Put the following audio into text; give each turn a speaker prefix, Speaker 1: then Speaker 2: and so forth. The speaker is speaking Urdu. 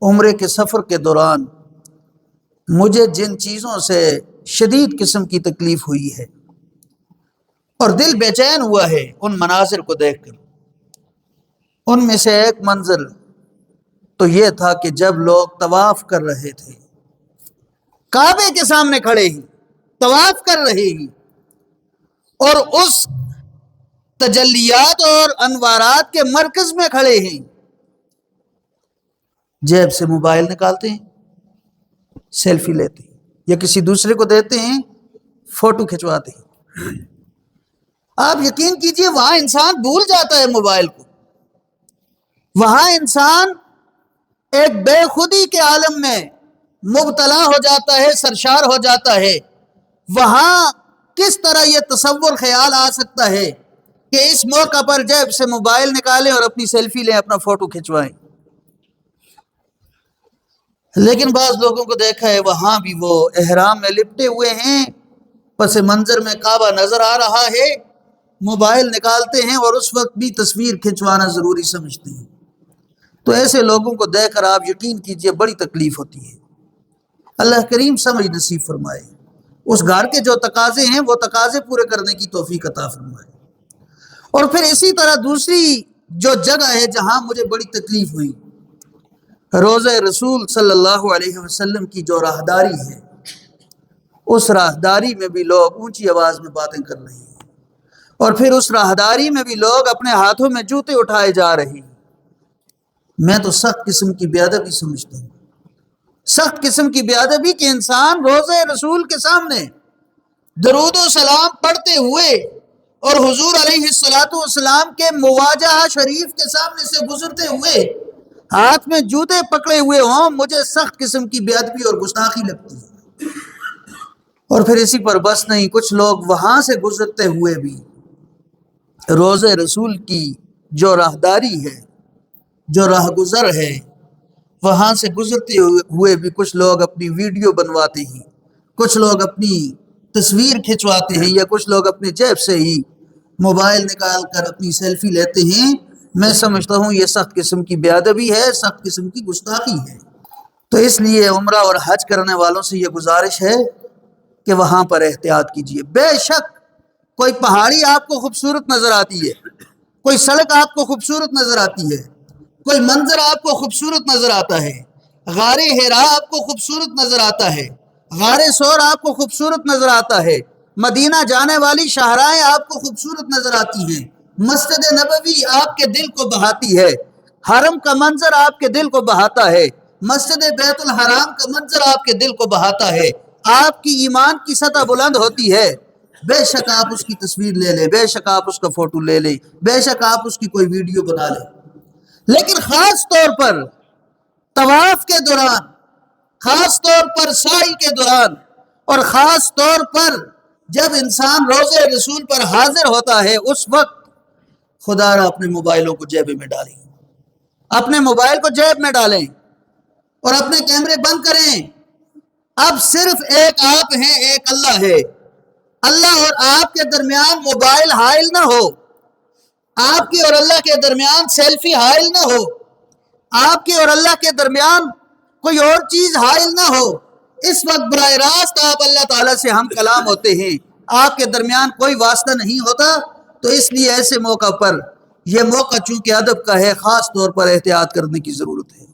Speaker 1: عمرے کے سفر کے دوران مجھے جن چیزوں سے شدید قسم کی تکلیف ہوئی ہے اور دل بے چین ہوا ہے ان مناظر کو دیکھ کر، ان میں سے ایک منظر تو یہ تھا کہ جب لوگ طواف کر رہے تھے، کعبے کے سامنے کھڑے ہی طواف کر رہے ہی، اور اس تجلیات اور انوارات کے مرکز میں کھڑے ہیں، جیب سے موبائل نکالتے ہیں، سیلفی لیتے ہیں یا کسی دوسرے کو دیتے ہیں، فوٹو کھنچواتے ہیں۔ آپ یقین کیجئے وہاں انسان بھول جاتا ہے موبائل کو، وہاں انسان ایک بے خودی کے عالم میں مبتلا ہو جاتا ہے، سرشار ہو جاتا ہے۔ وہاں کس طرح یہ تصور خیال آ سکتا ہے کہ اس موقع پر جیب سے موبائل نکالیں اور اپنی سیلفی لیں، اپنا فوٹو کھنچوائیں۔ لیکن بعض لوگوں کو دیکھا ہے وہاں بھی وہ احرام میں لپٹے ہوئے ہیں، پس منظر میں کعبہ نظر آ رہا ہے، موبائل نکالتے ہیں اور اس وقت بھی تصویر کھنچوانا ضروری سمجھتے ہیں۔ تو ایسے لوگوں کو دیکھ کر آپ یقین کیجئے بڑی تکلیف ہوتی ہے۔ اللہ کریم سمجھ نصیب فرمائے، اس گھر کے جو تقاضے ہیں وہ تقاضے پورے کرنے کی توفیق عطا فرمائے۔ اور پھر اسی طرح دوسری جو جگہ ہے جہاں مجھے بڑی تکلیف ہوئی، روضہ رسول صلی اللہ علیہ وسلم کی جو راہداری ہے، اس راہداری میں بھی لوگ اونچی آواز میں باتیں کر رہے ہیں، اور پھر اس راہداری میں بھی لوگ اپنے ہاتھوں میں جوتے اٹھائے جا رہے ہیں۔ میں تو سخت قسم کی بے ادبی سمجھتا ہوں، سخت قسم کی بے ادبی کہ انسان روضہ رسول کے سامنے درود و سلام پڑھتے ہوئے اور حضور علیہ الصلوۃ والسلام کے مواجہ شریف کے سامنے سے گزرتے ہوئے ہاتھ میں جوتے پکڑے ہوئے ہوں، مجھے سخت قسم کی بے ادبی اور گستاخی لگتی ہے۔ اور پھر اسی پر بس نہیں، کچھ لوگ وہاں سے گزرتے ہوئے بھی روضہ رسول کی جو راہداری ہے، جو راہ گزر ہے، وہاں سے گزرتے ہوئے بھی کچھ لوگ اپنی ویڈیو بنواتے ہیں، کچھ لوگ اپنی تصویر کھنچواتے ہیں، یا کچھ لوگ اپنی جیب سے ہی موبائل نکال کر اپنی سیلفی لیتے ہیں۔ میں سمجھتا ہوں یہ سخت قسم کی بے ادبی ہے، سخت قسم کی گستاخی ہے۔ تو اس لیے عمرہ اور حج کرنے والوں سے یہ گزارش ہے کہ وہاں پر احتیاط کیجیے۔ بے شک کوئی پہاڑی آپ کو خوبصورت نظر آتی ہے، کوئی سڑک آپ کو خوبصورت نظر آتی ہے، کوئی منظر آپ کو خوبصورت نظر آتا ہے، غار حرا آپ کو خوبصورت نظر آتا ہے، غار ثور آپ کو خوبصورت نظر آتا ہے، مدینہ جانے والی شاہراہیں آپ کو خوبصورت نظر آتی ہیں، مسجد نبوی آپ کے دل کو بہاتی ہے، حرم کا منظر آپ کے دل کو بہاتا ہے، مسجد بیت الحرام کا منظر آپ کے دل کو بہاتا ہے، آپ کی ایمان کی سطح بلند ہوتی ہے۔ بے شک آپ اس کی تصویر لے لیں، بے شک آپ اس کا فوٹو لے لیں، بے شک آپ اس کی کوئی ویڈیو بنا لیں، لیکن خاص طور پر طواف کے دوران، خاص طور پر سعی کے دوران، اور خاص طور پر جب انسان روضہ رسول پر حاضر ہوتا ہے، اس وقت خدا را اپنے موبائلوں کو جیب میں ڈالیں، اپنے موبائل کو جیب میں ڈالیں اور اپنے کیمرے بند کریں۔ اب صرف ایک آپ ہیں، ایک اللہ ہے۔ اللہ اور آپ کے درمیان موبائل حائل نہ ہو، آپ کی اور اللہ کے درمیان سیلفی حائل نہ ہو، آپ کے اور اللہ کے درمیان کوئی اور چیز حائل نہ ہو۔ اس وقت براہ راست آپ اللہ تعالیٰ سے ہم کلام ہوتے ہیں، آپ کے درمیان کوئی واسطہ نہیں ہوتا۔ تو اس لیے ایسے موقع پر، یہ موقع چونکہ ادب کا ہے، خاص طور پر احتیاط کرنے کی ضرورت ہے۔